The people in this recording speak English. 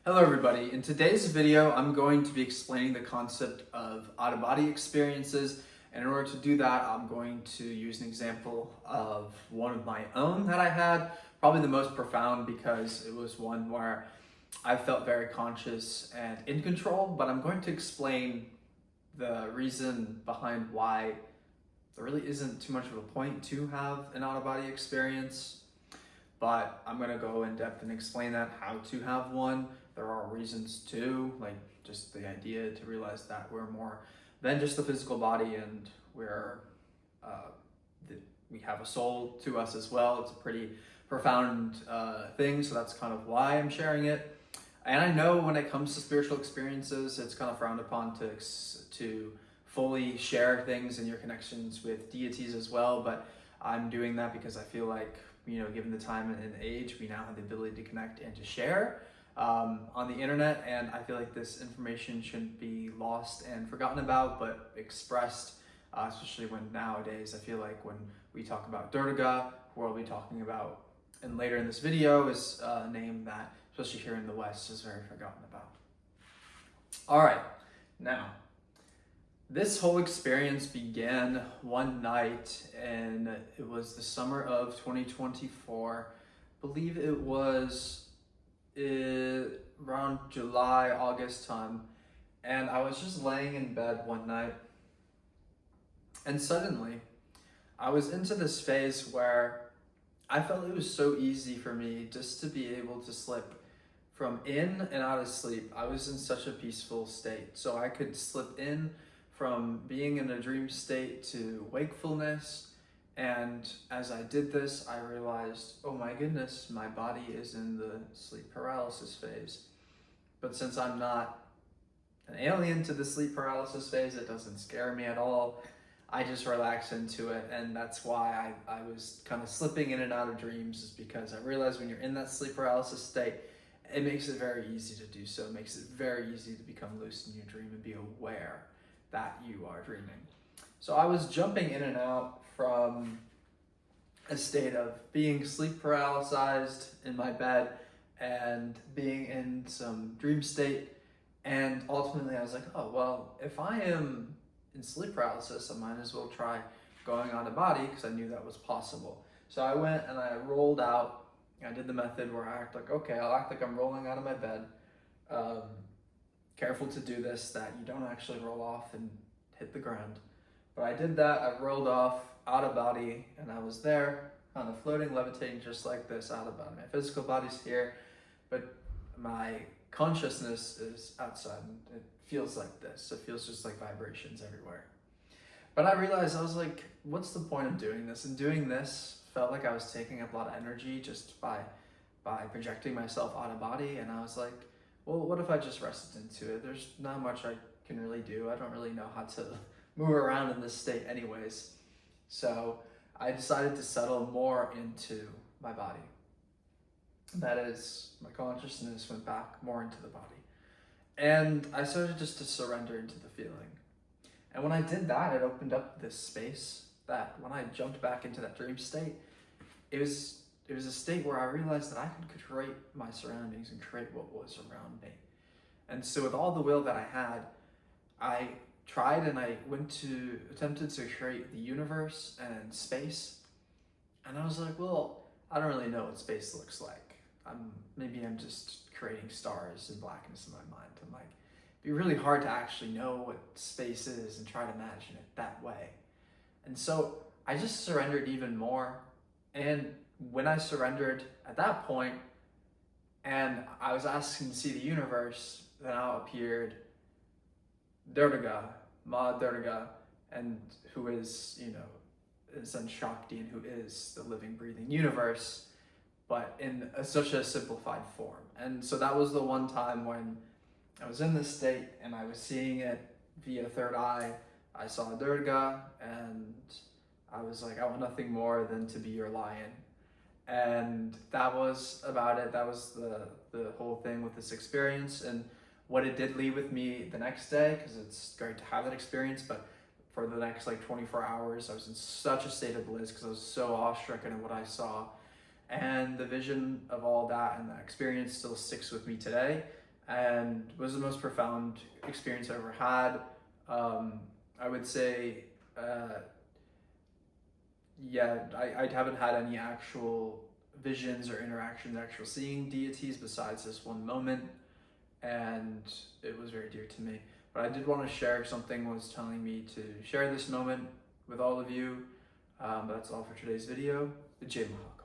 Hello everybody. In today's video, I'm going to be explaining the concept of out-of-body experiences. And in order to do that, I'm going to use an example of one of my own that I had, probably the most profound because it was one where I felt very conscious and in control, but I'm going to explain the reason behind why there really isn't too much of a point to have an out-of-body experience. But I'm gonna go in depth and explain that, how to have one. There are reasons too, like just the idea to realize that we're more than just the physical body, and uh, we have a soul to us as well. It's a pretty profound thing, so that's kind of why I'm sharing it. And I know when it comes to spiritual experiences, it's kind of frowned upon to fully share things and your connections with deities as well, but I'm doing that because I feel like, given the time and age, we now have the ability to connect and to share on the internet. And I feel like this information shouldn't be lost and forgotten about, but expressed, especially when nowadays, I feel like when we talk about Durga, who I'll be talking about and later in this video, is a name that, especially here in the West, is very forgotten about. All right, now, this whole experience began one night, and it was the summer of 2024. I believe it was around July, August time. And I was just laying in bed one night, and suddenly I was into this phase where I felt it was so easy for me just to be able to slip from in and out of sleep. I was in such a peaceful state, so I could slip in from being in a dream state to wakefulness. And as I did this, I realized, oh my goodness, my body is in the sleep paralysis phase. But since I'm not an alien to the sleep paralysis phase, it doesn't scare me at all. I just relax into it. And that's why I was kind of slipping in and out of dreams, is because I realized when you're in that sleep paralysis state, it makes it very easy to do so. It makes it very easy to become loose in your dream and be aware that you are dreaming. So I was jumping in and out from a state of being sleep paralyzed in my bed and being in some dream state. And ultimately I was like, oh, well, if I am in sleep paralysis, I might as well try going out of body, because I knew that was possible. So I went and I rolled out. I did the method where I act like, okay, I'll act like I'm rolling out of my bed. Careful to do this, that you don't actually roll off and hit the ground. But I did that. I rolled off out of body, and I was there, kind of floating, levitating just like this out of body. My physical body's here, but my consciousness is outside, and it feels like this. It feels just like vibrations everywhere. But I realized, I was like, what's the point of doing this? And doing this felt like I was taking up a lot of energy just by projecting myself out of body. And I was like, well, what if I just rested into it? There's not much I can really do. I don't really know how to move around in this state anyways. So I decided to settle more into my body. That is, my consciousness went back more into the body. And I started just to surrender into the feeling. And when I did that, it opened up this space that when I jumped back into that dream state, it was a state where I realized that I could create my surroundings and create what was around me. And so with all the will that I had, I tried and I attempted to create the universe and space. And I was like, well, I don't really know what space looks like. Maybe I'm just creating stars and blackness in my mind. I'm like, it'd be really hard to actually know what space is and try to imagine it that way. And so I just surrendered even more. And when I surrendered at that point, and I was asking to see the universe, then out appeared Durga, Ma Durga, and who is, Sun Shakti, and who is the living, breathing universe, but in such a simplified form. And so that was the one time when I was in this state and I was seeing it via third eye. I saw Durga, and I was like, I want nothing more than to be your lion. And that was about it. That was the whole thing with this experience. And what it did leave with me the next day, because it's great to have that experience, but for the next 24 hours, I was in such a state of bliss because I was so awestruck at what I saw. And the vision of all that and that experience still sticks with me today. and was the most profound experience I ever had. I would say, I haven't had any actual visions or interactions, actual seeing deities besides this one moment, and it was very dear to me. But I did want to share, something was telling me to share this moment with all of you. But that's all for today's video. Jai Mahakal.